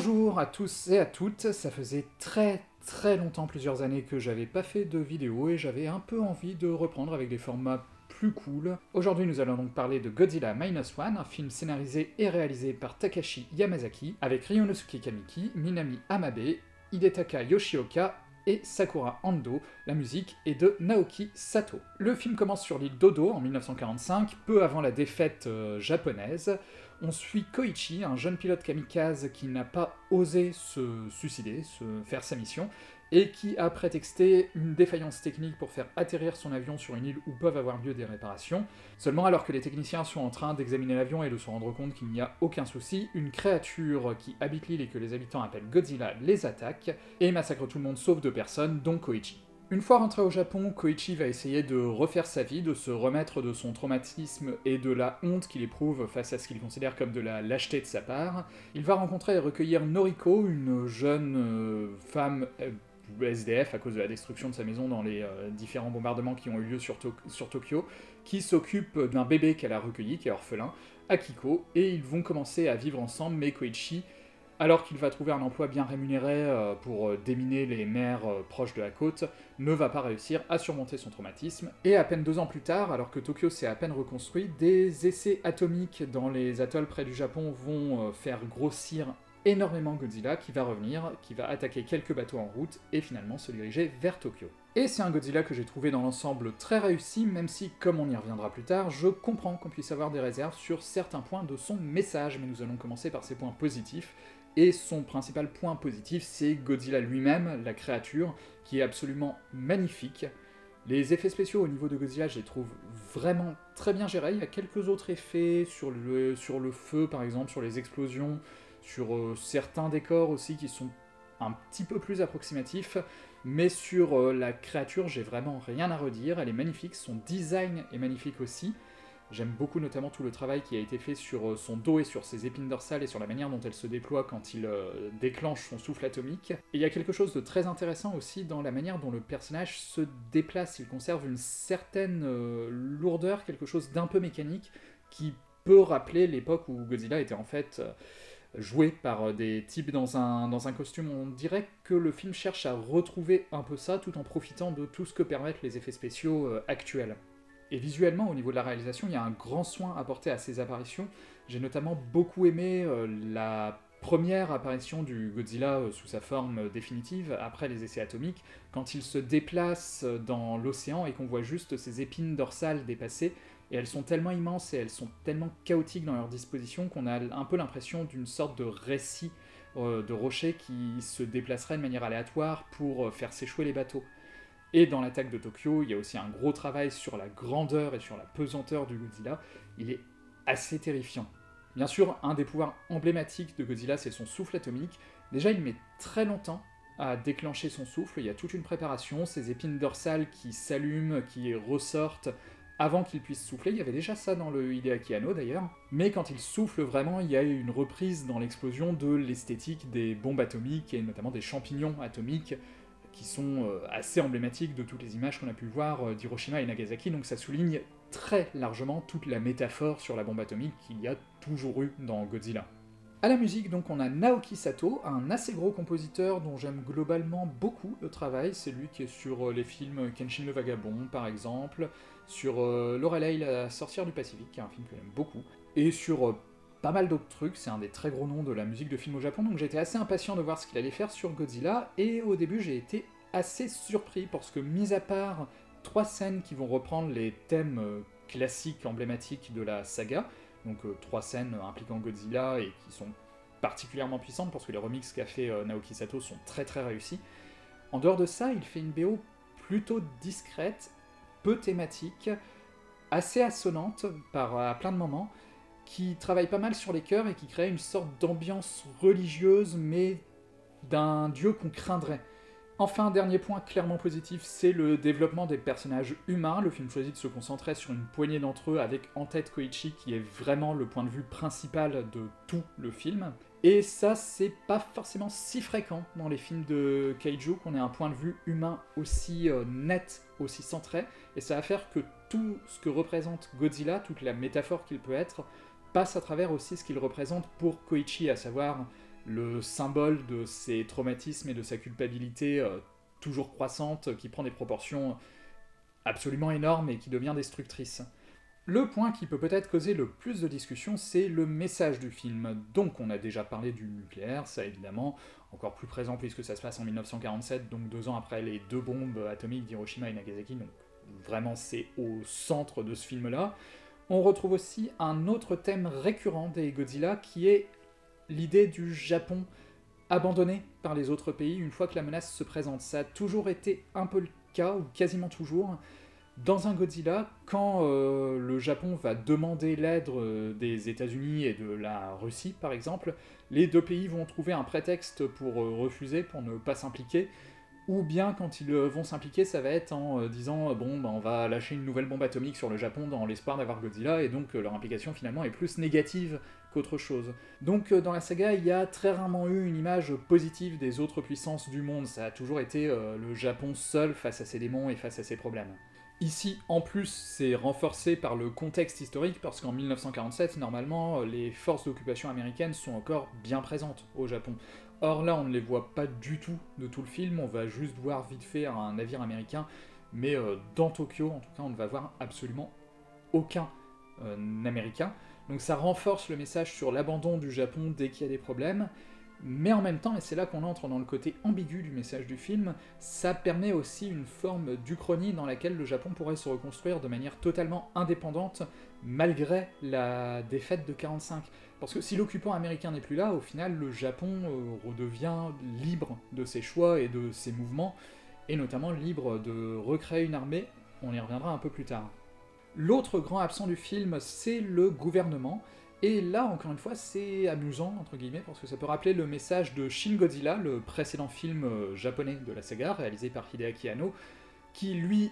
Bonjour à tous et à toutes, ça faisait très longtemps, plusieurs années que j'avais pas fait de vidéo et j'avais un peu envie de reprendre avec des formats plus cool. Aujourd'hui nous allons donc parler de Godzilla Minus One, un film scénarisé et réalisé par Takashi Yamazaki, avec Ryunosuke Kamiki, Minami Hamabe, Hidetaka Yoshioka et Sakura Ando. La musique est de Naoki Sato. Le film commence sur l'île Dodo en 1945, peu avant la défaite japonaise. On suit Koichi, un jeune pilote kamikaze qui n'a pas osé se suicider, faire sa mission, et qui a prétexté une défaillance technique pour faire atterrir son avion sur une île où peuvent avoir lieu des réparations. Seulement, alors que les techniciens sont en train d'examiner l'avion et de se rendre compte qu'il n'y a aucun souci, une créature qui habite l'île et que les habitants appellent Godzilla les attaque, et massacre tout le monde sauf 2 personnes, dont Koichi. Une fois rentré au Japon, Koichi va essayer de refaire sa vie, de se remettre de son traumatisme et de la honte qu'il éprouve face à ce qu'il considère comme de la lâcheté de sa part. Il va rencontrer et recueillir Noriko, une jeune femme SDF à cause de la destruction de sa maison dans les différents bombardements qui ont eu lieu sur Tokyo, qui s'occupe d'un bébé qu'elle a recueilli, qui est orphelin, Akiko, et ils vont commencer à vivre ensemble, mais Koichi, alors qu'il va trouver un emploi bien rémunéré pour déminer les mers proches de la côte, ne va pas réussir à surmonter son traumatisme. Et à peine 2 ans plus tard, alors que Tokyo s'est à peine reconstruit, des essais atomiques dans les atolls près du Japon vont faire grossir énormément Godzilla, qui va revenir, qui va attaquer quelques bateaux en route, et finalement se diriger vers Tokyo. Et c'est un Godzilla que j'ai trouvé dans l'ensemble très réussi, même si, comme on y reviendra plus tard, je comprends qu'on puisse avoir des réserves sur certains points de son message, mais nous allons commencer par ses points positifs. Et son principal point positif, c'est Godzilla lui-même, la créature, qui est absolument magnifique. Les effets spéciaux au niveau de Godzilla, je les trouve vraiment très bien gérés. Il y a quelques autres effets sur le feu, par exemple, sur les explosions, sur certains décors aussi qui sont un petit peu plus approximatifs. Mais sur la créature, j'ai vraiment rien à redire. Elle est magnifique, son design est magnifique aussi. J'aime beaucoup notamment tout le travail qui a été fait sur son dos et sur ses épines dorsales et sur la manière dont elle se déploie quand il déclenche son souffle atomique. Et il y a quelque chose de très intéressant aussi dans la manière dont le personnage se déplace. Il conserve une certaine lourdeur, quelque chose d'un peu mécanique, qui peut rappeler l'époque où Godzilla était en fait joué par des types dans un costume. On dirait que le film cherche à retrouver un peu ça, tout en profitant de tout ce que permettent les effets spéciaux actuels. Et visuellement, au niveau de la réalisation, il y a un grand soin apporté à ces apparitions. J'ai notamment beaucoup aimé la première apparition du Godzilla sous sa forme définitive, après les essais atomiques, quand il se déplace dans l'océan et qu'on voit juste ses épines dorsales dépasser, et elles sont tellement immenses et elles sont tellement chaotiques dans leur disposition qu'on a un peu l'impression d'une sorte de récit de rochers qui se déplacerait de manière aléatoire pour faire s'échouer les bateaux. Et dans l'attaque de Tokyo, il y a aussi un gros travail sur la grandeur et sur la pesanteur du Godzilla. Il est assez terrifiant. Bien sûr, un des pouvoirs emblématiques de Godzilla, c'est son souffle atomique. Déjà, il met très longtemps à déclencher son souffle, il y a toute une préparation, ses épines dorsales qui s'allument, qui ressortent avant qu'il puisse souffler. Il y avait déjà ça dans le Hideaki Anno d'ailleurs. Mais quand il souffle vraiment, il y a une reprise dans l'explosion de l'esthétique des bombes atomiques et notamment des champignons atomiques, qui sont assez emblématiques de toutes les images qu'on a pu voir d'Hiroshima et Nagasaki, donc ça souligne très largement toute la métaphore sur la bombe atomique qu'il y a toujours eu dans Godzilla. À la musique, donc, on a Naoki Sato, un assez gros compositeur dont j'aime globalement beaucoup le travail. C'est lui qui est sur les films Kenshin le Vagabond, par exemple, sur Lorelei, la sorcière du Pacifique, qui est un film que j'aime beaucoup, et sur pas mal d'autres trucs. C'est un des très gros noms de la musique de film au Japon, donc j'étais assez impatient de voir ce qu'il allait faire sur Godzilla, et au début j'ai été assez surpris, parce que mis à part 3 scènes qui vont reprendre les thèmes classiques, emblématiques de la saga, donc 3 scènes impliquant Godzilla et qui sont particulièrement puissantes, parce que les remixes qu'a fait Naoki Sato sont très réussis. En dehors de ça, il fait une BO plutôt discrète, peu thématique, assez assonante à plein de moments, qui travaille pas mal sur les chœurs et qui crée une sorte d'ambiance religieuse, mais d'un dieu qu'on craindrait. Enfin, dernier point clairement positif, c'est le développement des personnages humains. Le film choisit de se concentrer sur une poignée d'entre eux, avec en tête Koichi, qui est vraiment le point de vue principal de tout le film. Et ça, c'est pas forcément si fréquent dans les films de Kaiju, qu'on ait un point de vue humain aussi net, aussi centré, et ça va faire que tout ce que représente Godzilla, toute la métaphore qu'il peut être, passe à travers aussi ce qu'il représente pour Koichi, à savoir le symbole de ses traumatismes et de sa culpabilité toujours croissante, qui prend des proportions absolument énorme et qui devient destructrice. Le point qui peut peut-être causer le plus de discussion, c'est le message du film. Donc on a déjà parlé du nucléaire, ça évidemment, encore plus présent puisque ça se passe en 1947, donc 2 ans après les 2 bombes atomiques d'Hiroshima et Nagasaki, donc vraiment c'est au centre de ce film-là. On retrouve aussi un autre thème récurrent des Godzilla qui est l'idée du Japon abandonné par les autres pays une fois que la menace se présente. Ça a toujours été un peu le cas, ou quasiment toujours, dans un Godzilla, quand le Japon va demander l'aide des États-Unis et de la Russie, par exemple, les 2 pays vont trouver un prétexte pour refuser, pour ne pas s'impliquer, ou bien quand ils vont s'impliquer, ça va être en disant bon, on va lâcher une nouvelle bombe atomique sur le Japon dans l'espoir d'avoir Godzilla, et donc leur implication finalement est plus négative qu'autre chose. Donc dans la saga, il y a très rarement eu une image positive des autres puissances du monde, ça a toujours été le Japon seul face à ses démons et face à ses problèmes. Ici, en plus, c'est renforcé par le contexte historique, parce qu'en 1947, normalement, les forces d'occupation américaines sont encore bien présentes au Japon. Or là, on ne les voit pas du tout de tout le film, on va juste voir vite fait un navire américain, mais dans Tokyo, en tout cas, on ne va voir absolument aucun américain. Donc ça renforce le message sur l'abandon du Japon dès qu'il y a des problèmes, mais en même temps, et c'est là qu'on entre dans le côté ambigu du message du film, ça permet aussi une forme d'uchronie dans laquelle le Japon pourrait se reconstruire de manière totalement indépendante, malgré la défaite de 1945. Parce que si l'occupant américain n'est plus là, au final, le Japon redevient libre de ses choix et de ses mouvements, et notamment libre de recréer une armée, on y reviendra un peu plus tard. L'autre grand absent du film, c'est le gouvernement, et là, encore une fois, c'est amusant, entre guillemets, parce que ça peut rappeler le message de Shin Godzilla, le précédent film japonais de la saga, réalisé par Hideaki Anno, qui, lui,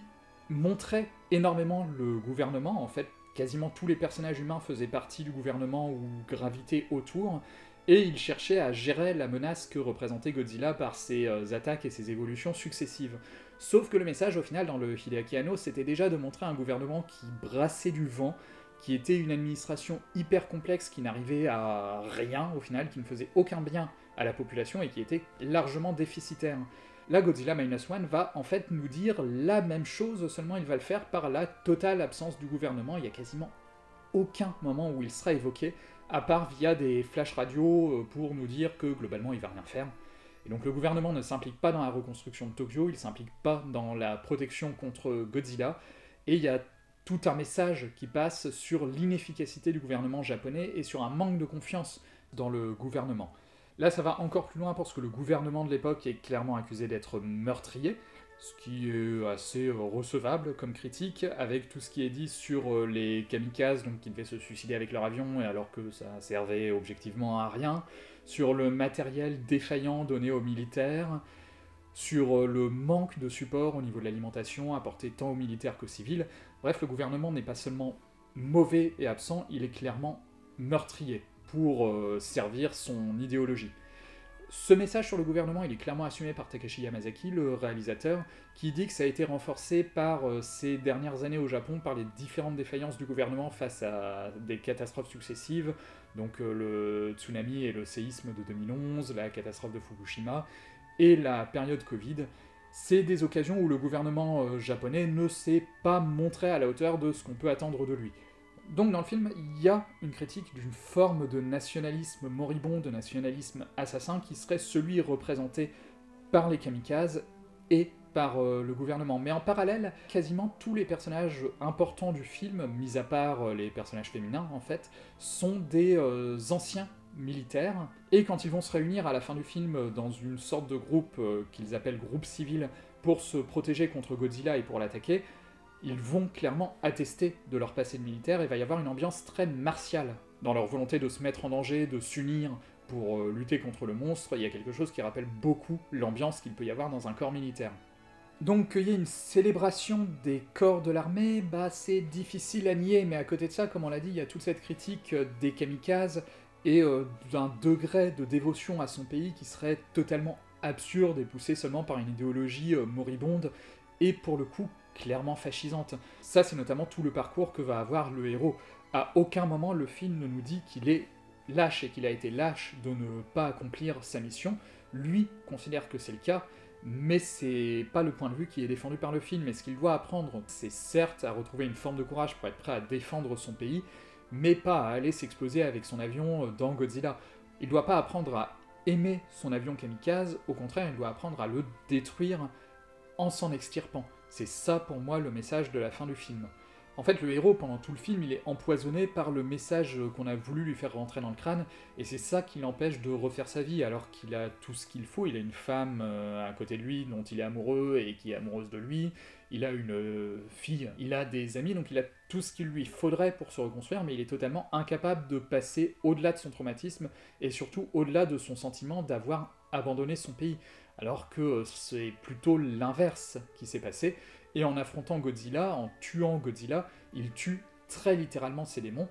montrait énormément le gouvernement. En fait, quasiment tous les personnages humains faisaient partie du gouvernement ou gravitaient autour, et il cherchait à gérer la menace que représentait Godzilla par ses attaques et ses évolutions successives. Sauf que le message, au final, dans le Hideaki Anno, c'était déjà de montrer un gouvernement qui brassait du vent, qui était une administration hyper complexe, qui n'arrivait à rien au final, qui ne faisait aucun bien à la population et qui était largement déficitaire. Là, Godzilla Minus One va en fait nous dire la même chose, seulement il va le faire par la totale absence du gouvernement. Il n'y a quasiment aucun moment où il sera évoqué, à part via des flash radio pour nous dire que globalement il va rien faire. Et donc le gouvernement ne s'implique pas dans la reconstruction de Tokyo, il ne s'implique pas dans la protection contre Godzilla, et il y a tout un message qui passe sur l'inefficacité du gouvernement japonais et sur un manque de confiance dans le gouvernement. Là, ça va encore plus loin parce que le gouvernement de l'époque est clairement accusé d'être meurtrier, ce qui est assez recevable comme critique, avec tout ce qui est dit sur les kamikazes, donc qui devaient se suicider avec leur avion, alors que ça servait objectivement à rien, sur le matériel défaillant donné aux militaires, sur le manque de support au niveau de l'alimentation apporté tant aux militaires qu'aux civils. Bref, le gouvernement n'est pas seulement mauvais et absent, il est clairement meurtrier pour servir son idéologie. Ce message sur le gouvernement, il est clairement assumé par Takashi Yamazaki, le réalisateur, qui dit que ça a été renforcé par ces dernières années au Japon, par les différentes défaillances du gouvernement face à des catastrophes successives, donc le tsunami et le séisme de 2011, la catastrophe de Fukushima, et la période Covid. C'est des occasions où le gouvernement japonais ne s'est pas montré à la hauteur de ce qu'on peut attendre de lui. Donc dans le film, il y a une critique d'une forme de nationalisme moribond, de nationalisme assassin, qui serait celui représenté par les kamikazes et par le gouvernement. Mais en parallèle, quasiment tous les personnages importants du film, mis à part les personnages féminins en fait, sont des anciens militaires, et quand ils vont se réunir à la fin du film dans une sorte de groupe qu'ils appellent groupe civil pour se protéger contre Godzilla et pour l'attaquer, ils vont clairement attester de leur passé de militaire, et il va y avoir une ambiance très martiale dans leur volonté de se mettre en danger, de s'unir pour lutter contre le monstre. Il y a quelque chose qui rappelle beaucoup l'ambiance qu'il peut y avoir dans un corps militaire. Donc qu'il y ait une célébration des corps de l'armée, c'est difficile à nier, mais à côté de ça, comme on l'a dit, il y a toute cette critique des kamikazes, et d'un degré de dévotion à son pays qui serait totalement absurde et poussé seulement par une idéologie moribonde, et pour le coup clairement fascisante. Ça, c'est notamment tout le parcours que va avoir le héros. À aucun moment le film ne nous dit qu'il est lâche et qu'il a été lâche de ne pas accomplir sa mission, lui considère que c'est le cas, mais c'est pas le point de vue qui est défendu par le film, et ce qu'il doit apprendre, c'est certes à retrouver une forme de courage pour être prêt à défendre son pays, mais pas à aller s'exploser avec son avion dans Godzilla. Il doit pas apprendre à aimer son avion kamikaze, au contraire, il doit apprendre à le détruire en s'en extirpant. C'est ça pour moi le message de la fin du film. En fait, le héros, pendant tout le film, il est empoisonné par le message qu'on a voulu lui faire rentrer dans le crâne, et c'est ça qui l'empêche de refaire sa vie, alors qu'il a tout ce qu'il faut. Il a une femme à côté de lui dont il est amoureux et qui est amoureuse de lui, il a une fille, il a des amis, donc il a tout ce qu'il lui faudrait pour se reconstruire, mais il est totalement incapable de passer au-delà de son traumatisme, et surtout au-delà de son sentiment d'avoir abandonné son pays. Alors que c'est plutôt l'inverse qui s'est passé, et en affrontant Godzilla, en tuant Godzilla, il tue très littéralement ses démons,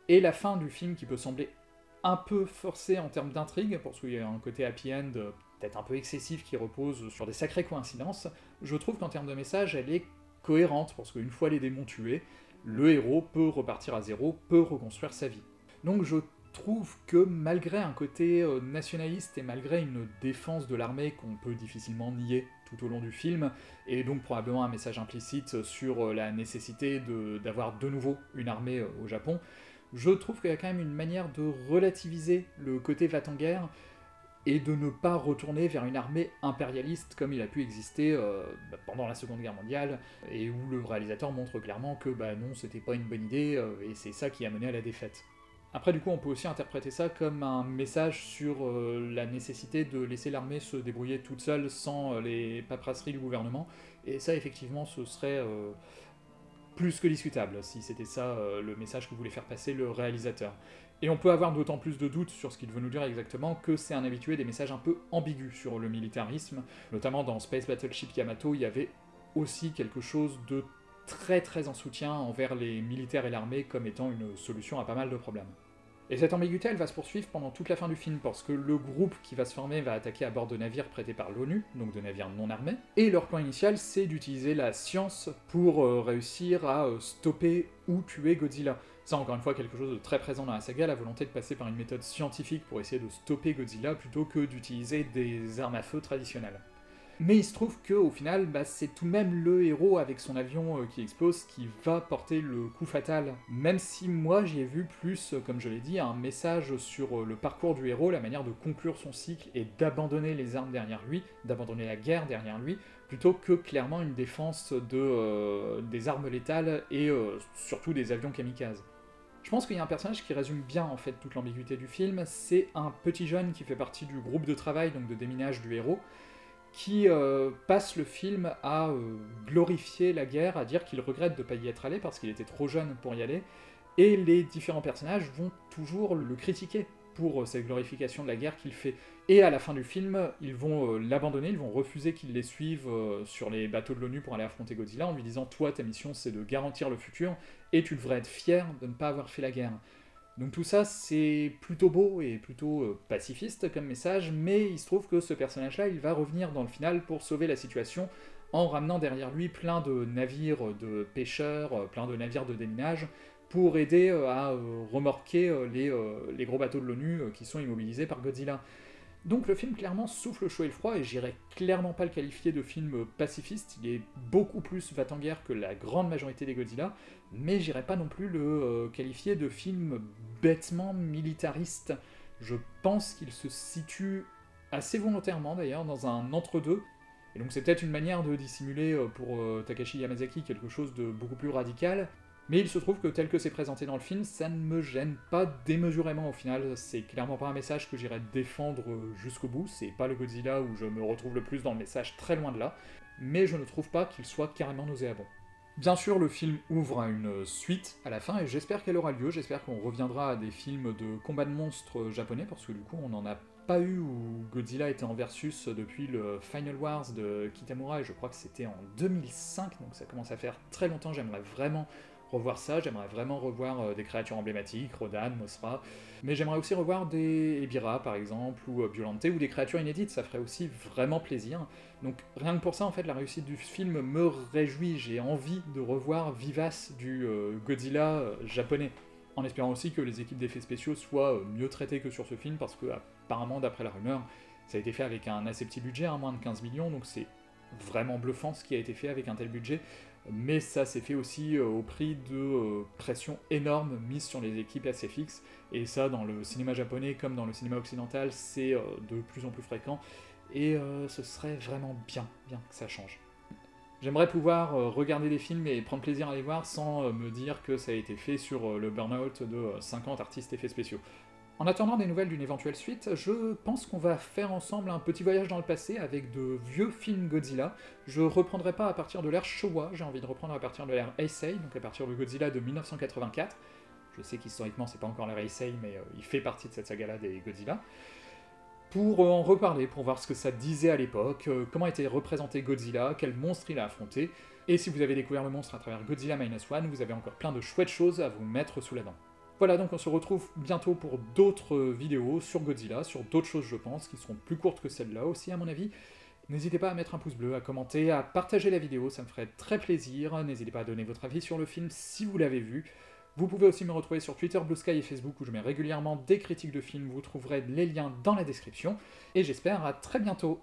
et la fin du film qui peut sembler un peu forcée en termes d'intrigue, parce qu'il y a un côté happy end peut-être un peu excessif qui repose sur des sacrées coïncidences, je trouve qu'en termes de message, elle est cohérente, parce qu'une fois les démons tués, le héros peut repartir à zéro, peut reconstruire sa vie. Donc je trouve que malgré un côté nationaliste et malgré une défense de l'armée qu'on peut difficilement nier tout au long du film, et donc probablement un message implicite sur la nécessité d'avoir de nouveau une armée au Japon, je trouve qu'il y a quand même une manière de relativiser le côté va-t-en-guerre et de ne pas retourner vers une armée impérialiste comme il a pu exister pendant la Seconde Guerre mondiale, et où le réalisateur montre clairement que non, c'était pas une bonne idée, et c'est ça qui a mené à la défaite. Après, du coup, on peut aussi interpréter ça comme un message sur la nécessité de laisser l'armée se débrouiller toute seule sans les paperasseries du gouvernement, et ça, effectivement, ce serait plus que discutable, si c'était ça le message que voulait faire passer le réalisateur. Et on peut avoir d'autant plus de doutes sur ce qu'il veut nous dire exactement que c'est un habitué des messages un peu ambigus sur le militarisme, notamment dans Space Battleship Yamato, il y avait aussi quelque chose de très très en soutien envers les militaires et l'armée comme étant une solution à pas mal de problèmes. Et cette ambiguïté, elle va se poursuivre pendant toute la fin du film, parce que le groupe qui va se former va attaquer à bord de navires prêtés par l'ONU, donc de navires non armés, et leur plan initial, c'est d'utiliser la science pour réussir à stopper ou tuer Godzilla. Ça, encore une fois, quelque chose de très présent dans la saga, la volonté de passer par une méthode scientifique pour essayer de stopper Godzilla, plutôt que d'utiliser des armes à feu traditionnelles. Mais il se trouve qu'au final, c'est tout de même le héros avec son avion qui explose qui va porter le coup fatal. Même si moi j'y ai vu plus, comme je l'ai dit, un message sur le parcours du héros, la manière de conclure son cycle et d'abandonner les armes derrière lui, d'abandonner la guerre derrière lui, plutôt que clairement une défense des armes létales et surtout des avions kamikazes. Je pense qu'il y a un personnage qui résume bien en fait toute l'ambiguïté du film, c'est un petit jeune qui fait partie du groupe de travail, donc de déminage du héros, qui passe le film à glorifier la guerre, à dire qu'il regrette de ne pas y être allé parce qu'il était trop jeune pour y aller, et les différents personnages vont toujours le critiquer pour cette glorification de la guerre qu'il fait. Et à la fin du film, ils vont l'abandonner, ils vont refuser qu'il les suive sur les bateaux de l'ONU pour aller affronter Godzilla, en lui disant « Toi, ta mission, c'est de garantir le futur, et tu devrais être fier de ne pas avoir fait la guerre ». Donc tout ça, c'est plutôt beau et plutôt pacifiste comme message, mais il se trouve que ce personnage-là, il va revenir dans le final pour sauver la situation en ramenant derrière lui plein de navires de pêcheurs, plein de navires de déminage, pour aider à remorquer les gros bateaux de l'ONU qui sont immobilisés par Godzilla. Donc le film clairement souffle le chaud et le froid, et j'irais clairement pas le qualifier de film pacifiste, il est beaucoup plus va-t-en-guerre que la grande majorité des Godzilla, mais j'irais pas non plus le qualifier de film bêtement militariste. Je pense qu'il se situe assez volontairement d'ailleurs dans un entre-deux, et donc c'est peut-être une manière de dissimuler pour Takashi Yamazaki quelque chose de beaucoup plus radical, mais il se trouve que tel que c'est présenté dans le film, ça ne me gêne pas démesurément au final, c'est clairement pas un message que j'irais défendre jusqu'au bout, c'est pas le Godzilla où je me retrouve le plus dans le message, très loin de là, mais je ne trouve pas qu'il soit carrément nauséabond. Bien sûr, le film ouvre à une suite à la fin, et j'espère qu'elle aura lieu, j'espère qu'on reviendra à des films de combat de monstres japonais, parce que du coup on n'en a pas eu où Godzilla était en versus depuis le Final Wars de Kitamura, et je crois que c'était en 2005, donc ça commence à faire très longtemps, j'aimerais vraiment revoir ça, j'aimerais vraiment revoir des créatures emblématiques, Rodan, Mothra, mais j'aimerais aussi revoir des Ebirah par exemple, ou Biolante, ou des créatures inédites, ça ferait aussi vraiment plaisir. Donc rien que pour ça, en fait, la réussite du film me réjouit, j'ai envie de revoir vivace du Godzilla japonais. en espérant aussi que les équipes d'effets spéciaux soient mieux traitées que sur ce film, parce que apparemment, d'après la rumeur, ça a été fait avec un assez petit budget, moins de 15 millions, donc c'est vraiment bluffant ce qui a été fait avec un tel budget, mais ça s'est fait aussi au prix de pression énorme mise sur les équipes SFX, et ça, dans le cinéma japonais comme dans le cinéma occidental, c'est de plus en plus fréquent, et ce serait vraiment bien que ça change. J'aimerais pouvoir regarder des films et prendre plaisir à les voir sans me dire que ça a été fait sur le burn-out de 50 artistes effets spéciaux. En attendant des nouvelles d'une éventuelle suite, je pense qu'on va faire ensemble un petit voyage dans le passé avec de vieux films Godzilla. Je reprendrai pas à partir de l'ère Showa, j'ai envie de reprendre à partir de l'ère Heisei, donc à partir de Godzilla de 1984. Je sais qu'historiquement c'est pas encore l'ère Heisei, mais il fait partie de cette saga-là des Godzilla. Pour en reparler, pour voir ce que ça disait à l'époque, comment était représenté Godzilla, quel monstre il a affronté, et si vous avez découvert le monstre à travers Godzilla Minus One, vous avez encore plein de chouettes choses à vous mettre sous la dent. Voilà, donc on se retrouve bientôt pour d'autres vidéos sur Godzilla, sur d'autres choses je pense, qui seront plus courtes que celle-là aussi à mon avis. N'hésitez pas à mettre un pouce bleu, à commenter, à partager la vidéo, ça me ferait très plaisir. N'hésitez pas à donner votre avis sur le film si vous l'avez vu. Vous pouvez aussi me retrouver sur Twitter, Blue Sky et Facebook où je mets régulièrement des critiques de films, vous trouverez les liens dans la description. Et j'espère à très bientôt.